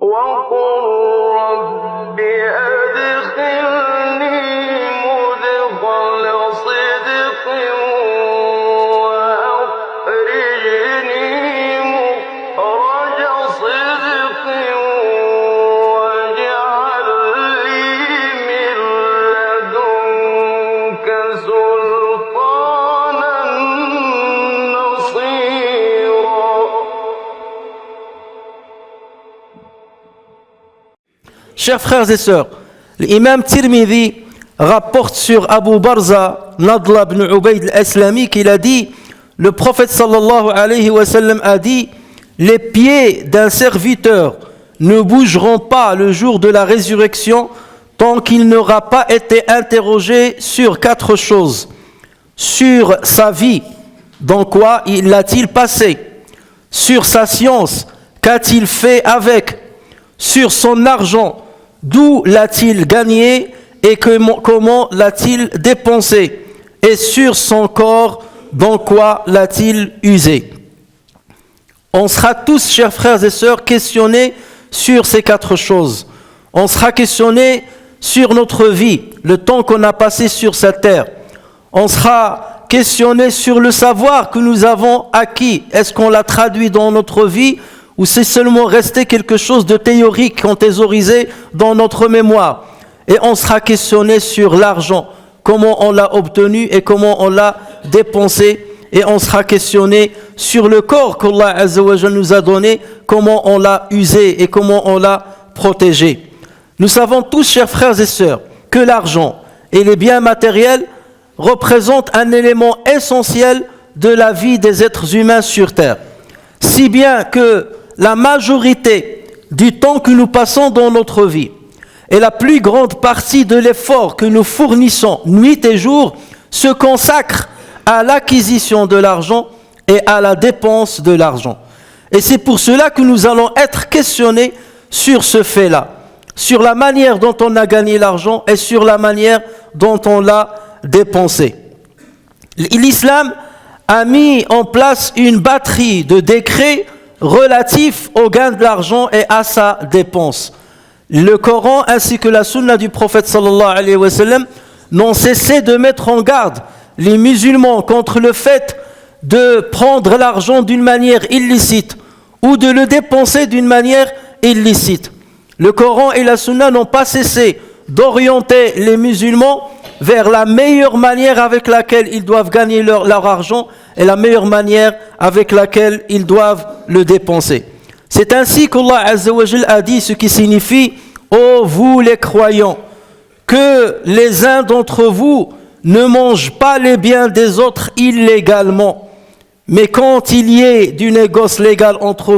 وقل رب أدخلني مدخل صدق وأخرجني مخرج صدق واجعل لي من لدنك سلطانا نصيرا. Chers frères et sœurs, l'imam Tirmidhi rapporte sur Abu Barza, Nadla ibn Ubayd al-Aslami, qu'il a dit, le prophète sallallahu alayhi wa sallam a dit, les pieds d'un serviteur ne bougeront pas le jour de la résurrection tant qu'il n'aura pas été interrogé sur 4 choses. Sur sa vie, dans quoi l'a-t-il passé? Sur sa science, qu'a-t-il fait avec? Sur son argent, d'où l'a-t-il gagné et comment l'a-t-il dépensé? Et sur son corps, dans quoi l'a-t-il usé? On sera tous, chers frères et sœurs, questionnés sur ces 4 choses. On sera questionnés sur notre vie, le temps qu'on a passé sur cette terre. On sera questionnés sur le savoir que nous avons acquis. Est-ce qu'on l'a traduit dans notre vie ou c'est seulement resté quelque chose de théorique qu'on thésaurisé dans notre mémoire? Et on sera questionné sur l'argent, comment on l'a obtenu et comment on l'a dépensé. Et on sera questionné sur le corps qu'Allah Azza wa Jalla nous a donné, comment on l'a usé et comment on l'a protégé. Nous savons tous, chers frères et sœurs, que l'argent et les biens matériels représentent un élément essentiel de la vie des êtres humains sur terre. Si bien que la majorité du temps que nous passons dans notre vie et la plus grande partie de l'effort que nous fournissons nuit et jour se consacre à l'acquisition de l'argent et à la dépense de l'argent. Et c'est pour cela que nous allons être questionnés sur ce fait-là, sur la manière dont on a gagné l'argent et sur la manière dont on l'a dépensé. L'islam a mis en place une batterie de décrets relatifs au gain de l'argent et à sa dépense. Le Coran ainsi que la sunna du prophète sallallahu alayhi wa sallam n'ont cessé de mettre en garde les musulmans contre le fait de prendre l'argent d'une manière illicite ou de le dépenser d'une manière illicite. Le Coran et la sunna n'ont pas cessé d'orienter les musulmans vers la meilleure manière avec laquelle ils doivent gagner leur argent et la meilleure manière avec laquelle ils doivent le dépenser. C'est ainsi qu'Allah Azza wa Jal a dit, ce qui signifie « Ô vous les croyants, que les uns d'entre vous ne mangent pas les biens des autres illégalement, mais quand il y ait du négoce légal entre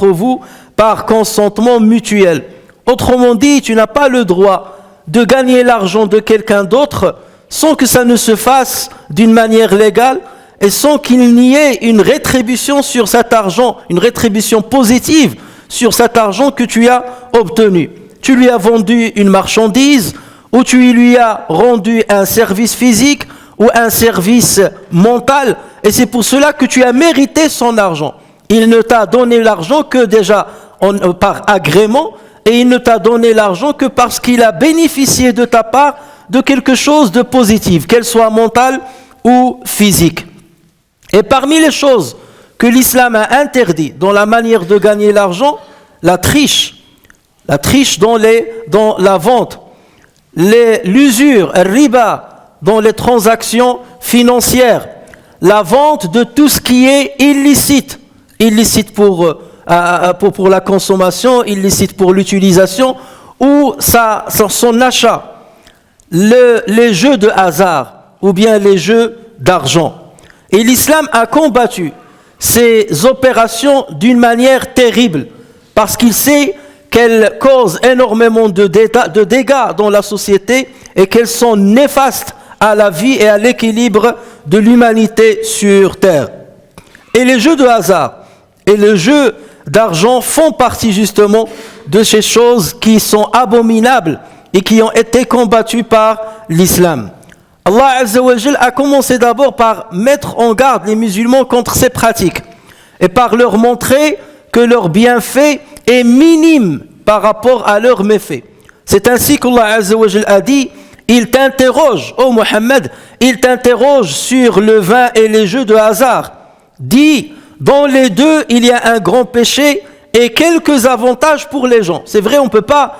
vous, par consentement mutuel. » Autrement dit, tu n'as pas le droit de gagner l'argent de quelqu'un d'autre sans que ça ne se fasse d'une manière légale et sans qu'il n'y ait une rétribution sur cet argent, une rétribution positive sur cet argent que tu as obtenu. Tu lui as vendu une marchandise ou tu lui as rendu un service physique ou un service mental et c'est pour cela que tu as mérité son argent. Il ne t'a donné l'argent que déjà par agrément et il ne t'a donné l'argent que parce qu'il a bénéficié de ta part de quelque chose de positif, qu'elle soit mentale ou physique. Et parmi les choses que l'islam a interdit dans la manière de gagner l'argent, la triche dans la vente, l'usure, le riba dans les transactions financières, la vente de tout ce qui est illicite pour la consommation, illicite pour l'utilisation ou son achat, les jeux de hasard ou bien les jeux d'argent. Et l'islam a combattu ces opérations d'une manière terrible parce qu'il sait qu'elles causent énormément de dégâts dans la société et qu'elles sont néfastes à la vie et à l'équilibre de l'humanité sur terre. Et les jeux de hasard et les jeux d'argent font partie justement de ces choses qui sont abominables et qui ont été combattues par l'islam. Allah Azza wa Jal a commencé d'abord par mettre en garde les musulmans contre ces pratiques et par leur montrer que leur bienfait est minime par rapport à leur méfait. C'est ainsi qu'Allah Azza wa Jal a dit, il t'interroge, ô Mohammed, il t'interroge sur le vin et les jeux de hasard. Dis, dans les deux, il y a un grand péché et quelques avantages pour les gens. C'est vrai, on peut pas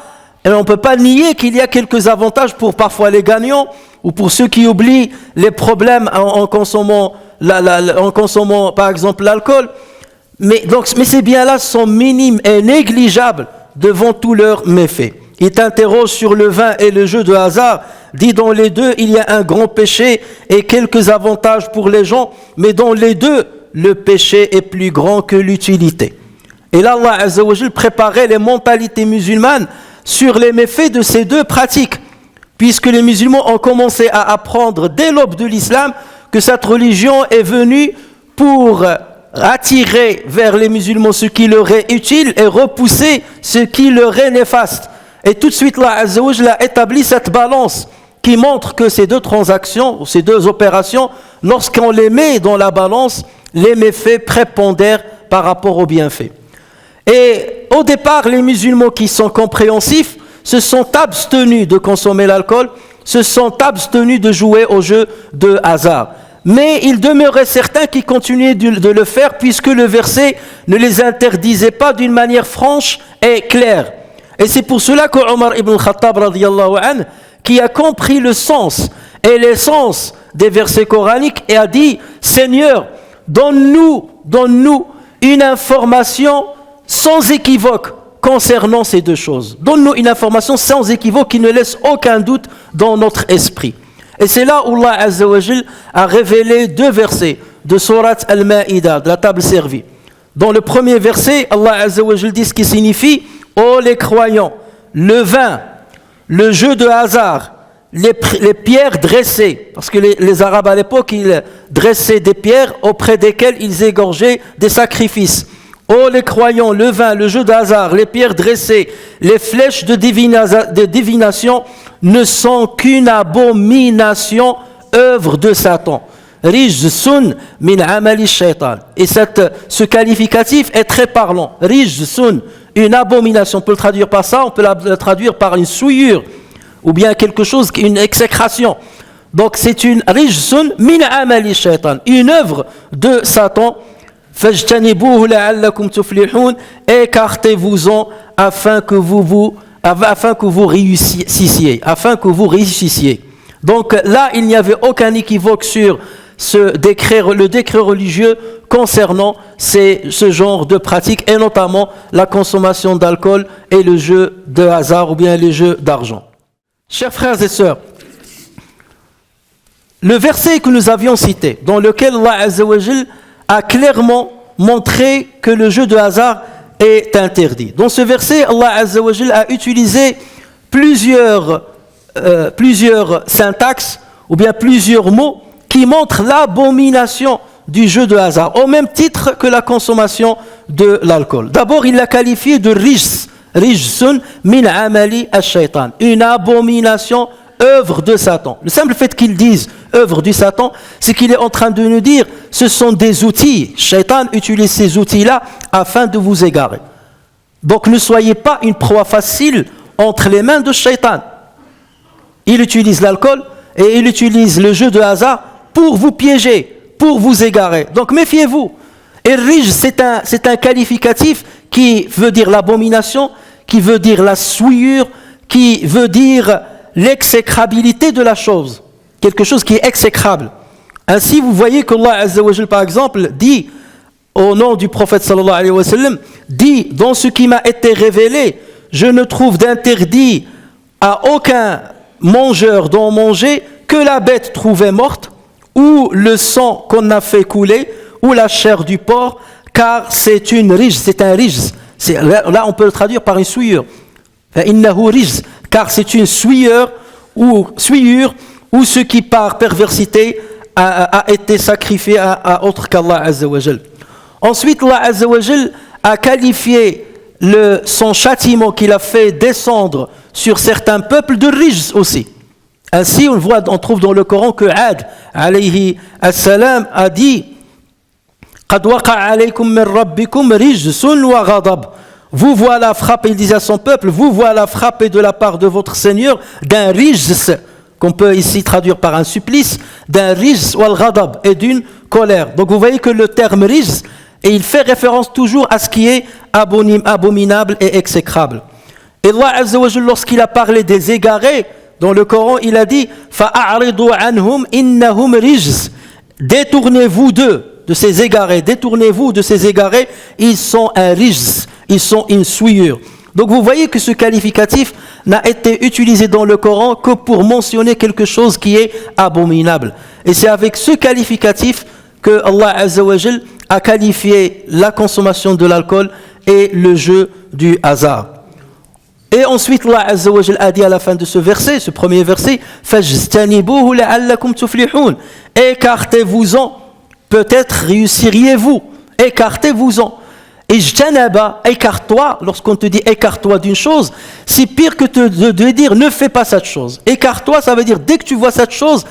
nier qu'il y a quelques avantages pour parfois les gagnants ou pour ceux qui oublient les problèmes en consommant par exemple l'alcool. Mais ces biens-là sont minimes et négligeables devant tous leurs méfaits. Il t'interroge sur le vin et le jeu de hasard. Dit dans les deux, il y a un grand péché et quelques avantages pour les gens, mais dans les deux, le péché est plus grand que l'utilité. Et là, Allah Azza wa Jal préparait les mentalités musulmanes sur les méfaits de ces deux pratiques, puisque les musulmans ont commencé à apprendre dès l'aube de l'islam que cette religion est venue pour attirer vers les musulmans ce qui leur est utile et repousser ce qui leur est néfaste. Et tout de suite, Allah Azza wa Jal a établi cette balance qui montre que ces deux transactions, ces deux opérations, lorsqu'on les met dans la balance, les méfaits prépondèrent par rapport aux bienfaits. Et au départ, les musulmans qui sont compréhensifs se sont abstenus de consommer l'alcool, se sont abstenus de jouer aux jeux de hasard. Mais il demeurait certains qui continuaient de le faire puisque le verset ne les interdisait pas d'une manière franche et claire. Et c'est pour cela que Omar ibn Khattab radiyallahu anhu, qui a compris le sens et l'essence des versets coraniques et a dit « Seigneur, donne-nous une information sans équivoque concernant ces deux choses. Donne-nous une information sans équivoque qui ne laisse aucun doute dans notre esprit. » Et c'est là où Allah Azza wa Jal a révélé deux versets de Surat Al-Ma'ida, de la table servie. Dans le premier verset, Allah Azza wa Jal dit ce qui signifie « Ô les croyants, le vin, le jeu de hasard, les pierres dressées, parce que les Arabes à l'époque, ils dressaient des pierres auprès desquelles ils égorgeaient des sacrifices. Ô les croyants, le vin, le jeu de hasard, les pierres dressées, les flèches de divination ne sont qu'une abomination, œuvre de Satan. Rijsun min amali shaitan. Et ce qualificatif est très parlant. Rijsun, une abomination. On peut le traduire par ça, on peut le traduire par une souillure, ou bien quelque chose, une exécration. Donc c'est une rijsun min amali shaitan, une œuvre de Satan. Fajtanibuhu la'allakum tuflihun, écartez-vous-en afin que vous réussissiez. Donc là, il n'y avait aucun équivoque sur le décret religieux concernant ce genre de pratiques, et notamment la consommation d'alcool et le jeu de hasard ou bien les jeux d'argent. Chers frères et sœurs, le verset que nous avions cité, dans lequel Allah Azza wa Jal a clairement montré que le jeu de hasard est interdit. Dans ce verset, Allah Azza wa Jal a utilisé plusieurs syntaxes ou bien plusieurs mots qui montrent l'abomination du jeu de hasard, au même titre que la consommation de l'alcool. D'abord, il l'a qualifié de rijsun min amali ash-shaytan, une abomination, œuvre de Satan. Le simple fait qu'il dise œuvre du Satan, c'est qu'il est en train de nous dire ce sont des outils. Shaitan utilise ces outils-là afin de vous égarer. Donc ne soyez pas une proie facile entre les mains de Shaitan. Il utilise l'alcool et il utilise le jeu de hasard pour vous piéger, pour vous égarer. Donc méfiez-vous. Et rij, c'est un qualificatif qui veut dire l'abomination, qui veut dire la souillure, qui veut dire l'exécrabilité de la chose, quelque chose qui est exécrable. Ainsi, vous voyez qu'Allah Azza wa Jal, par exemple, dit au nom du prophète sallallahu alayhi wa sallam, dit dans ce qui m'a été révélé, je ne trouve d'interdit à aucun mangeur d'en manger que la bête trouvée morte, ou le sang qu'on a fait couler, ou la chair du porc, car c'est une rijz, c'est un rijz. Là, on peut le traduire par une souillure. Innahu rijz, car c'est une souillure ou ce qui par perversité a été sacrifié à autre qu'Allah Azza wa Jal. Ensuite, Allah Azza wa Jal a qualifié son châtiment qu'il a fait descendre sur certains peuples de rijz aussi. Ainsi, on trouve dans le Coran que Ad, alayhi as-salam, a dit قد وقع عليكم من ربكم رجس وغضب. Vous voilà frappé, il disait à son peuple, vous voilà frappé de la part de votre Seigneur d'un rijs, qu'on peut ici traduire par un supplice, d'un rijs wal ghadab, et d'une colère. Donc vous voyez que le terme rijs, et il fait référence toujours à ce qui est abominable et exécrable. Et Allah Azza wa Jalla, lorsqu'il a parlé des égarés, dans le Coran, il a dit « Fa'a'ridu anhum innahum rijs » Détournez-vous d'eux, de ces égarés, détournez-vous de ces égarés, ils sont un rijs, ils sont une souillure. Donc vous voyez que ce qualificatif n'a été utilisé dans le Coran que pour mentionner quelque chose qui est abominable. Et c'est avec ce qualificatif que Allah Azza wa Jal a qualifié la consommation de l'alcool et le jeu du hasard. Et ensuite Allah Azza wa Jal a dit à la fin de ce verset, ce premier verset, فَاجْتَنِبُوهُ لَعَلَّكُمْ تُفْلِحُونَ. Écartez-vous-en, peut-être réussiriez-vous. Écartez-vous-en. Ijtanaba, écarte-toi, lorsqu'on te dit écarte-toi d'une chose, c'est pire que de dire ne fais pas cette chose. Écarte-toi, ça veut dire dès que tu vois cette chose,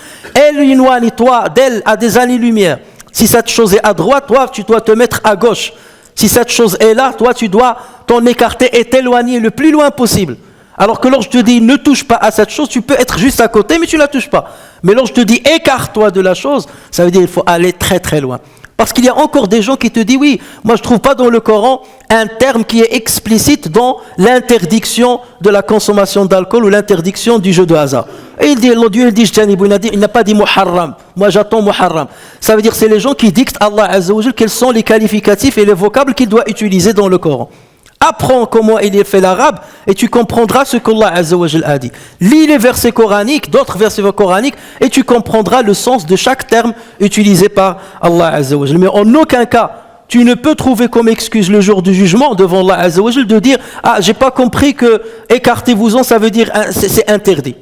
éloigne-toi d'elle à des années-lumière. Si cette chose est à droite, toi tu dois te mettre à gauche. Si cette chose est là, toi tu dois t'en écarter et t'éloigner le plus loin possible. Alors que lorsque je te dis ne touche pas à cette chose, tu peux être juste à côté mais tu ne la touches pas. Mais lorsque je te dis écarte-toi de la chose, ça veut dire qu'il faut aller très très loin. Parce qu'il y a encore des gens qui te disent oui, moi je ne trouve pas dans le Coran un terme qui est explicite dans l'interdiction de la consommation d'alcool ou l'interdiction du jeu de hasard. Et il dit, Dieu il dit, il n'a pas dit muharram, moi j'attends muharram. Ça veut dire que c'est les gens qui dictent à Allah Azza wa Jal quels sont les qualificatifs et les vocables qu'il doit utiliser dans le Coran. Apprends comment il est fait l'arabe et tu comprendras ce qu'Allah Azza wa Jal a dit. Lis les versets coraniques, d'autres versets coraniques et tu comprendras le sens de chaque terme utilisé par Allah Azza wa Jal. Mais en aucun cas, tu ne peux trouver comme excuse le jour du jugement devant Allah Azza wa Jal de dire « Ah, j'ai pas compris que écartez-vous-en, ça veut dire c'est interdit ».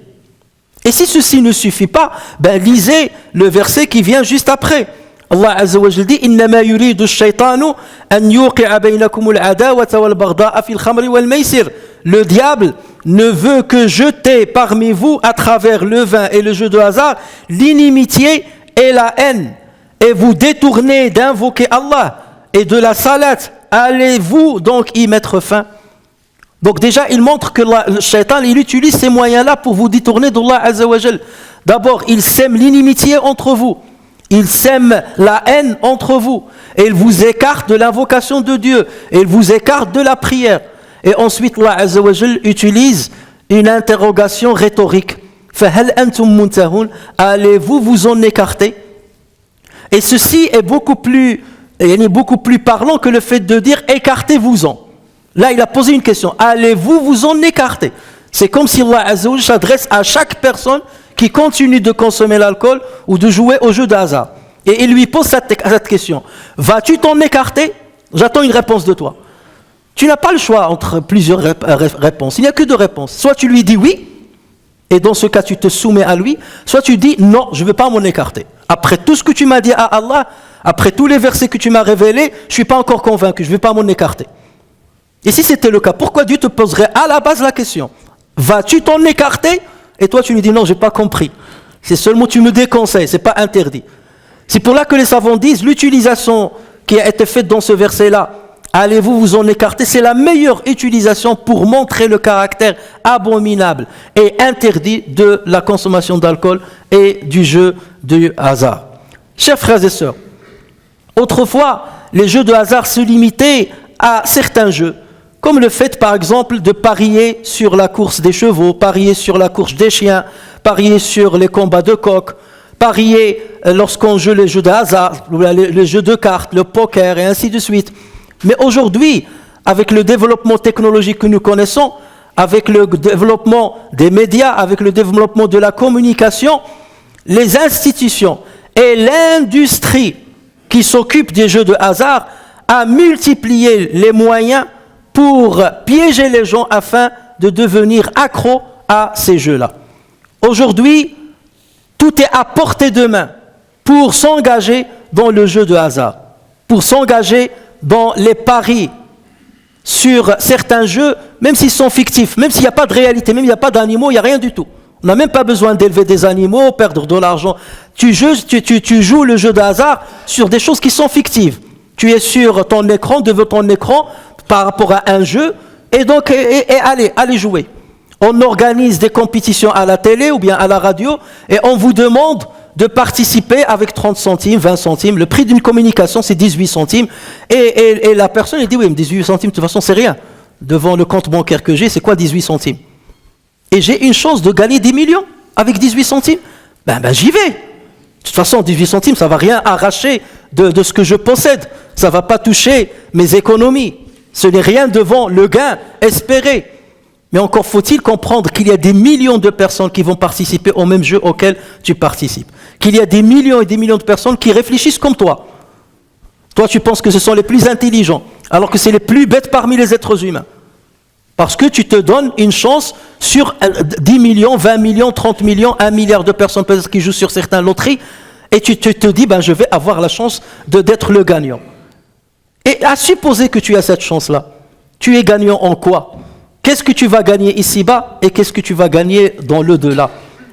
Et si ceci ne suffit pas, ben lisez le verset qui vient juste après. Allah Azza wa Jalla dit innama yuridu ash-shaytanu an yuqi'a baynakum al-adawata wal-baghdha'a fil khamri wal-maysir. Le diable ne veut que jeter parmi vous à travers le vin et le jeu de hasard l'inimitié et la haine et vous détournez d'invoquer Allah et de la salat. Allez-vous donc y mettre fin? Donc déjà il montre que le shaitan il utilise ces moyens-là pour vous détourner d'Allah Azza wa Jalla. D'abord il sème l'inimitié entre vous. Il sème la haine entre vous et il vous écarte de l'invocation de Dieu et il vous écarte de la prière. Et ensuite, Allah Azza wa Jal utilise une interrogation rhétorique. فَهَلْ أَنْتُمْ مُنْتَهُونَ. Allez-vous vous en écarter? Et ceci est beaucoup plus parlant que le fait de dire écartez-vous-en. Là, il a posé une question. Allez-vous vous en écarter? C'est comme si Allah Azza wa Jal s'adresse à chaque personne qui continue de consommer l'alcool ou de jouer au jeu de hasard. Et il lui pose cette question. Vas-tu t'en écarter? J'attends une réponse de toi. Tu n'as pas le choix entre plusieurs réponses. Il n'y a que deux réponses. Soit tu lui dis oui, et dans ce cas tu te soumets à lui, soit tu dis non, je ne veux pas m'en écarter. Après tout ce que tu m'as dit à Allah, après tous les versets que tu m'as révélés, je ne suis pas encore convaincu, je ne vais pas m'en écarter. Et si c'était le cas, pourquoi Dieu te poserait à la base la question? Vas-tu t'en écarter? Et toi tu lui dis non, j'ai pas compris. C'est seulement tu me déconseilles, c'est pas interdit. C'est pour là que les savants disent l'utilisation qui a été faite dans ce verset-là, allez-vous vous en écarter, c'est la meilleure utilisation pour montrer le caractère abominable et interdit de la consommation d'alcool et du jeu de hasard. Chers frères et sœurs, autrefois, les jeux de hasard se limitaient à certains jeux. Comme le fait par exemple de parier sur la course des chevaux, parier sur la course des chiens, parier sur les combats de coqs, parier lorsqu'on joue les jeux de hasard, les jeux de cartes, le poker et ainsi de suite. Mais aujourd'hui, avec le développement technologique que nous connaissons, avec le développement des médias, avec le développement de la communication, les institutions et l'industrie qui s'occupent des jeux de hasard a multiplié les moyens pour piéger les gens afin de devenir accros à ces jeux-là. Aujourd'hui, tout est à portée de main pour s'engager dans le jeu de hasard, pour s'engager dans les paris sur certains jeux, même s'ils sont fictifs, même s'il n'y a pas de réalité, même s'il n'y a pas d'animaux, il n'y a rien du tout. On n'a même pas besoin d'élever des animaux, perdre de l'argent. Tu joues le jeu de hasard sur des choses qui sont fictives. Tu es sur ton écran, devant ton écran, par rapport à un jeu, et donc, allez jouer. On organise des compétitions à la télé ou bien à la radio, et on vous demande de participer avec 30 centimes, 20 centimes. Le prix d'une communication, c'est 18 centimes. Et la personne, elle dit, oui, mais 18 centimes, de toute façon, c'est rien. Devant le compte bancaire que j'ai, c'est quoi 18 centimes? Et j'ai une chance de gagner 10 millions avec 18 centimes. Ben j'y vais. De toute façon, 18 centimes, ça ne va rien arracher de ce que je possède. Ça ne va pas toucher mes économies. Ce n'est rien devant le gain espéré. Mais encore faut-il comprendre qu'il y a des millions de personnes qui vont participer au même jeu auquel tu participes. Qu'il y a des millions et des millions de personnes qui réfléchissent comme toi. Toi, tu penses que ce sont les plus intelligents, alors que c'est les plus bêtes parmi les êtres humains. Parce que tu te donnes une chance sur 10 millions, 20 millions, 30 millions, 1 milliard de personnes peut-être qui jouent sur certaines loteries, et tu te dis, je vais avoir la chance d'être le gagnant. Et à supposer que tu as cette chance-là, tu es gagnant en quoi? Qu'est-ce que tu vas gagner ici-bas et qu'est-ce que tu vas gagner dans l'au-delà?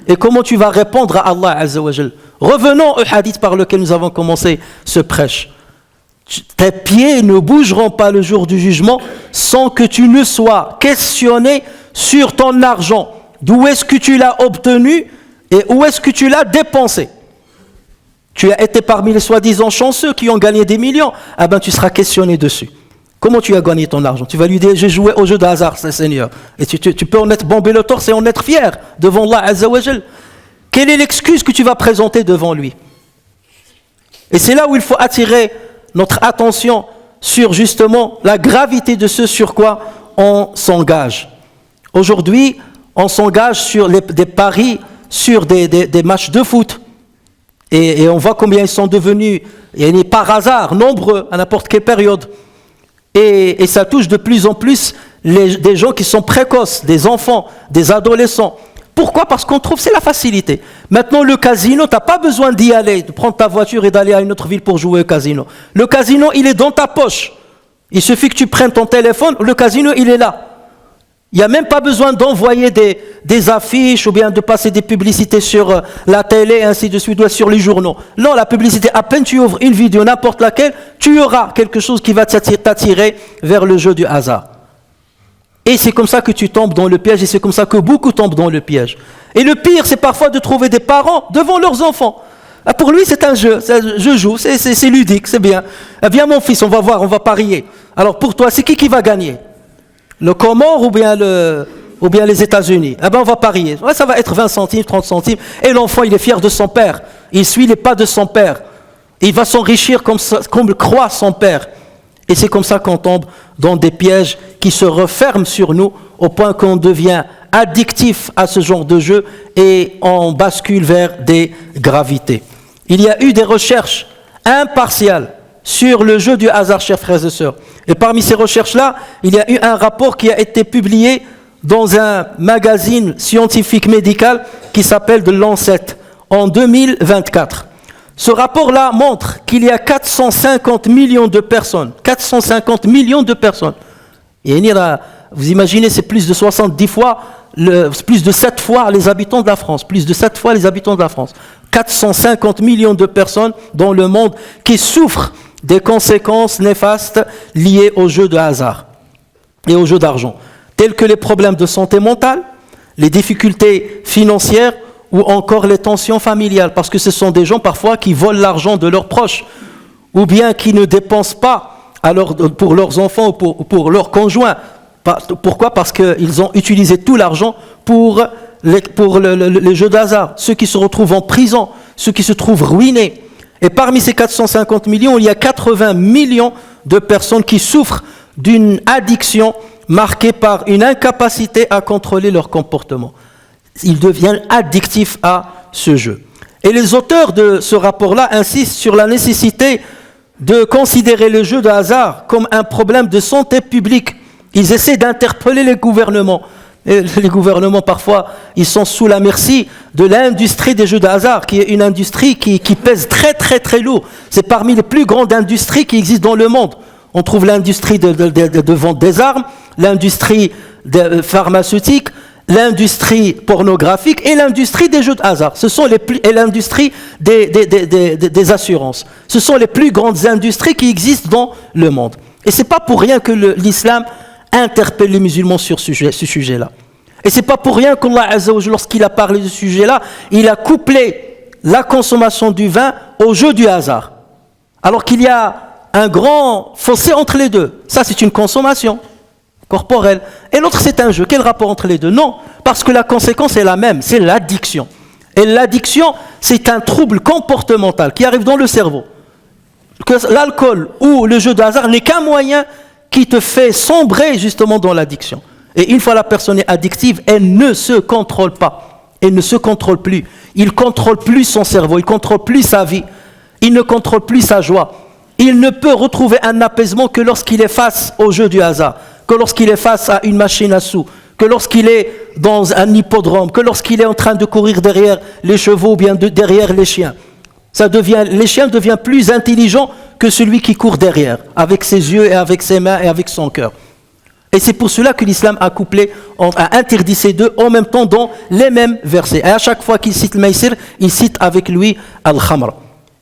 Et comment tu vas répondre à Allah Azza wa Jal? Revenons au hadith par lequel nous avons commencé ce prêche. Tes pieds ne bougeront pas le jour du jugement sans que tu ne sois questionné sur ton argent. D'où est-ce que tu l'as obtenu et où est-ce que tu l'as dépensé? Tu as été parmi les soi-disant chanceux qui ont gagné des millions. Tu seras questionné dessus. Comment tu as gagné ton argent? Tu vas lui dire, j'ai joué au jeu de hasard, Seigneur. Et tu peux en être bombé le torse et en être fier devant Allah Azza wa Jal. Quelle est l'excuse que tu vas présenter devant lui? Et c'est là où il faut attirer notre attention sur justement la gravité de ce sur quoi on s'engage. Aujourd'hui, on s'engage sur des paris, sur des matchs de foot. Et on voit combien ils sont devenus, par hasard, nombreux à n'importe quelle période. Et ça touche de plus en plus des gens qui sont précoces, des enfants, des adolescents. Pourquoi? Parce qu'on trouve c'est la facilité. Maintenant, le casino, tu n'as pas besoin d'y aller, de prendre ta voiture et d'aller à une autre ville pour jouer au casino. Le casino, il est dans ta poche. Il suffit que tu prennes ton téléphone, le casino, il est là. Il n'y a même pas besoin d'envoyer des affiches ou bien de passer des publicités sur la télé, ainsi de suite, ou sur les journaux. Non, la publicité, à peine tu ouvres une vidéo, n'importe laquelle, tu auras quelque chose qui va t'attirer vers le jeu du hasard. Et c'est comme ça que tu tombes dans le piège, et c'est comme ça que beaucoup tombent dans le piège. Et le pire, c'est parfois de trouver des parents devant leurs enfants. Pour lui, c'est un jeu, je joue, c'est ludique, c'est bien. Viens mon fils, on va voir, on va parier. Alors pour toi, c'est qui va gagner? Le Comore ou bien les États-Unis? On va parier. Ouais, ça va être 20 centimes, 30 centimes. Et l'enfant, il est fier de son père. Il suit les pas de son père. Il va s'enrichir comme le croit son père. Et c'est comme ça qu'on tombe dans des pièges qui se referment sur nous au point qu'on devient addictif à ce genre de jeu et on bascule vers des gravités. Il y a eu des recherches impartiales sur le jeu du hasard, chers frères et sœurs. Et parmi ces recherches-là, il y a eu un rapport qui a été publié dans un magazine scientifique médical qui s'appelle The Lancet en 2024. Ce rapport-là montre qu'il y a 450 millions de personnes. 450 millions de personnes. Et vous imaginez, c'est plus de 70 fois, plus de 7 fois les habitants de la France. Plus de 7 fois les habitants de la France. 450 millions de personnes dans le monde qui souffrent des conséquences néfastes liées au jeu de hasard et au jeu d'argent, tels que les problèmes de santé mentale, les difficultés financières ou encore les tensions familiales, parce que ce sont des gens parfois qui volent l'argent de leurs proches ou bien qui ne dépensent pas pour leurs enfants ou pour leurs conjoints. Pourquoi? Parce qu'ils ont utilisé tout l'argent pour les jeux de hasard, ceux qui se retrouvent en prison, ceux qui se trouvent ruinés. Et parmi ces 450 millions, il y a 80 millions de personnes qui souffrent d'une addiction marquée par une incapacité à contrôler leur comportement. Ils deviennent addictifs à ce jeu. Et les auteurs de ce rapport-là insistent sur la nécessité de considérer le jeu de hasard comme un problème de santé publique. Ils essaient d'interpeller les gouvernements. Et les gouvernements, parfois, ils sont sous la merci de l'industrie des jeux de hasard, qui est une industrie qui pèse très, très, très lourd. C'est parmi les plus grandes industries qui existent dans le monde. On trouve l'industrie de vente des armes, l'industrie pharmaceutique, l'industrie pornographique et l'industrie des jeux de hasard. Et l'industrie des assurances. Ce sont les plus grandes industries qui existent dans le monde. Et ce n'est pas pour rien que l'islam interpelle les musulmans sur ce sujet-là. Et ce n'est pas pour rien qu'Allah Azza wa Jalla, lorsqu'il a parlé de ce sujet-là, il a couplé la consommation du vin au jeu du hasard. Alors qu'il y a un grand fossé entre les deux. Ça, c'est une consommation corporelle. Et l'autre, c'est un jeu. Quel rapport entre les deux? Non, parce que la conséquence est la même, c'est l'addiction. Et l'addiction, c'est un trouble comportemental qui arrive dans le cerveau. Que l'alcool ou le jeu de hasard n'est qu'un moyen qui te fait sombrer justement dans l'addiction. Et une fois la personne est addictive, elle ne se contrôle pas. Elle ne se contrôle plus. Il ne contrôle plus son cerveau, il ne contrôle plus sa vie. Il ne contrôle plus sa joie. Il ne peut retrouver un apaisement que lorsqu'il est face au jeu du hasard, que lorsqu'il est face à une machine à sous, que lorsqu'il est dans un hippodrome, que lorsqu'il est en train de courir derrière les chevaux ou bien derrière les chiens. Les chiens deviennent plus intelligents que celui qui court derrière, avec ses yeux et avec ses mains et avec son cœur. Et c'est pour cela que l'islam a interdit ces deux en même temps dans les mêmes versets. Et à chaque fois qu'il cite le maïsir, il cite avec lui al-khamr.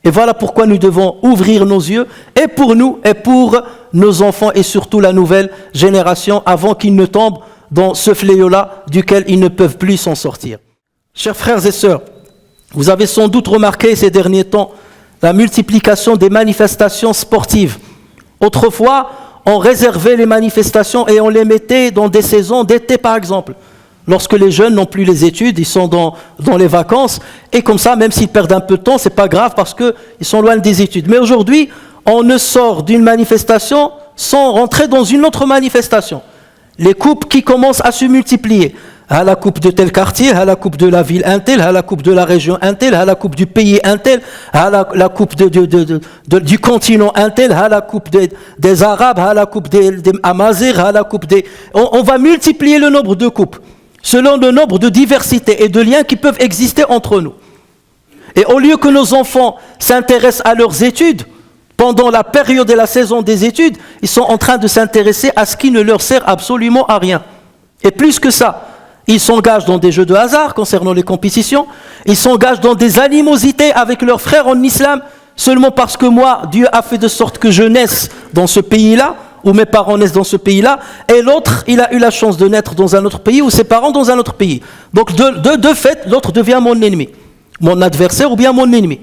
Et voilà pourquoi nous devons ouvrir nos yeux, et pour nous, et pour nos enfants, et surtout la nouvelle génération, avant qu'ils ne tombent dans ce fléau-là, duquel ils ne peuvent plus s'en sortir. Chers frères et sœurs, vous avez sans doute remarqué ces derniers temps la multiplication des manifestations sportives. Autrefois, on réservait les manifestations et on les mettait dans des saisons d'été, par exemple. Lorsque les jeunes n'ont plus les études, ils sont dans les vacances, et comme ça, même s'ils perdent un peu de temps, c'est pas grave parce qu'ils sont loin des études. Mais aujourd'hui, on ne sort d'une manifestation sans rentrer dans une autre manifestation. Les coupes qui commencent à se multiplier. À la coupe de tel quartier, à la coupe de la ville un tel, à la coupe de la région un tel, à la coupe du pays un tel, à la coupe du continent un tel, à la coupe des Arabes, à la coupe des Amazirs, à la coupe des... On va multiplier le nombre de coupes selon le nombre de diversités et de liens qui peuvent exister entre nous. Et au lieu que nos enfants s'intéressent à leurs études, pendant la période et la saison des études, ils sont en train de s'intéresser à ce qui ne leur sert absolument à rien. Et plus que ça, ils s'engagent dans des jeux de hasard concernant les compétitions, ils s'engagent dans des animosités avec leurs frères en islam, seulement parce que moi, Dieu a fait de sorte que je naisse dans ce pays-là, où mes parents naissent dans ce pays-là, et l'autre, il a eu la chance de naître dans un autre pays, ou ses parents dans un autre pays. Donc de fait, l'autre devient mon ennemi, mon adversaire ou bien mon ennemi.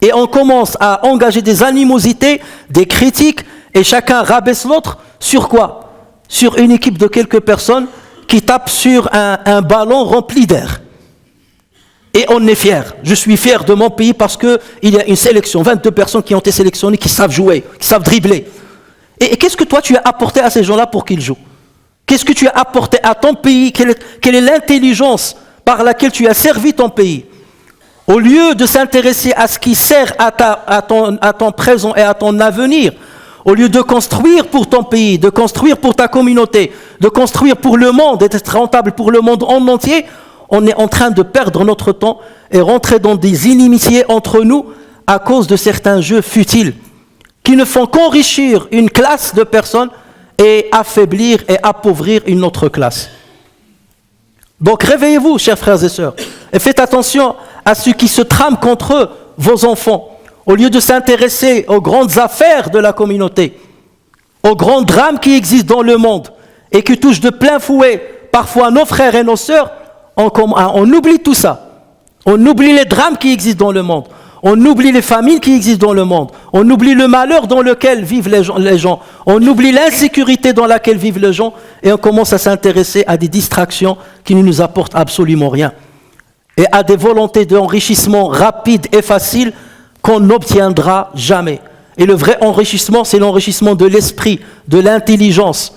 Et on commence à engager des animosités, des critiques, et chacun rabaisse l'autre sur quoi? Sur une équipe de quelques personnes qui tapent sur un ballon rempli d'air. Et on est fier. Je suis fier de mon pays parce qu'il y a une sélection, 22 personnes qui ont été sélectionnées, qui savent jouer, qui savent dribbler. Et qu'est-ce que toi tu as apporté à ces gens-là pour qu'ils jouent? Qu'est-ce que tu as apporté à ton pays? Quelle est l'intelligence par laquelle tu as servi ton pays? Au lieu de s'intéresser à ce qui sert à ton présent et à ton avenir, au lieu de construire pour ton pays, de construire pour ta communauté, de construire pour le monde, d'être rentable pour le monde en entier, on est en train de perdre notre temps et rentrer dans des inimitiés entre nous à cause de certains jeux futiles qui ne font qu'enrichir une classe de personnes et affaiblir et appauvrir une autre classe. Donc réveillez-vous, chers frères et sœurs, et faites attention à ce qui se trame contre vos enfants. Au lieu de s'intéresser aux grandes affaires de la communauté, aux grands drames qui existent dans le monde et qui touchent de plein fouet parfois nos frères et nos sœurs, on oublie tout ça. On oublie les drames qui existent dans le monde. On oublie les familles qui existent dans le monde. On oublie le malheur dans lequel vivent les gens. On oublie l'insécurité dans laquelle vivent les gens. Et on commence à s'intéresser à des distractions qui ne nous apportent absolument rien. Et à des volontés d'enrichissement rapide et facile qu'on n'obtiendra jamais. Et le vrai enrichissement, c'est l'enrichissement de l'esprit, de l'intelligence.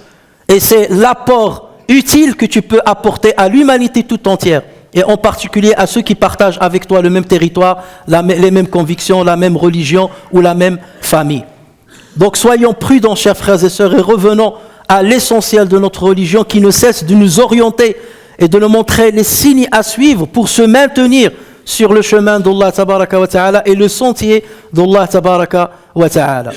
Et c'est l'apport utile que tu peux apporter à l'humanité tout entière. Et en particulier à ceux qui partagent avec toi le même territoire, les mêmes convictions, la même religion ou la même famille. Donc soyons prudents, chers frères et sœurs, et revenons à l'essentiel de notre religion qui ne cesse de nous orienter et de nous montrer les signes à suivre pour se maintenir sur le chemin d'Allah tabaraka wa ta'ala et le sentier d'Allah tabaraka wa ta'ala.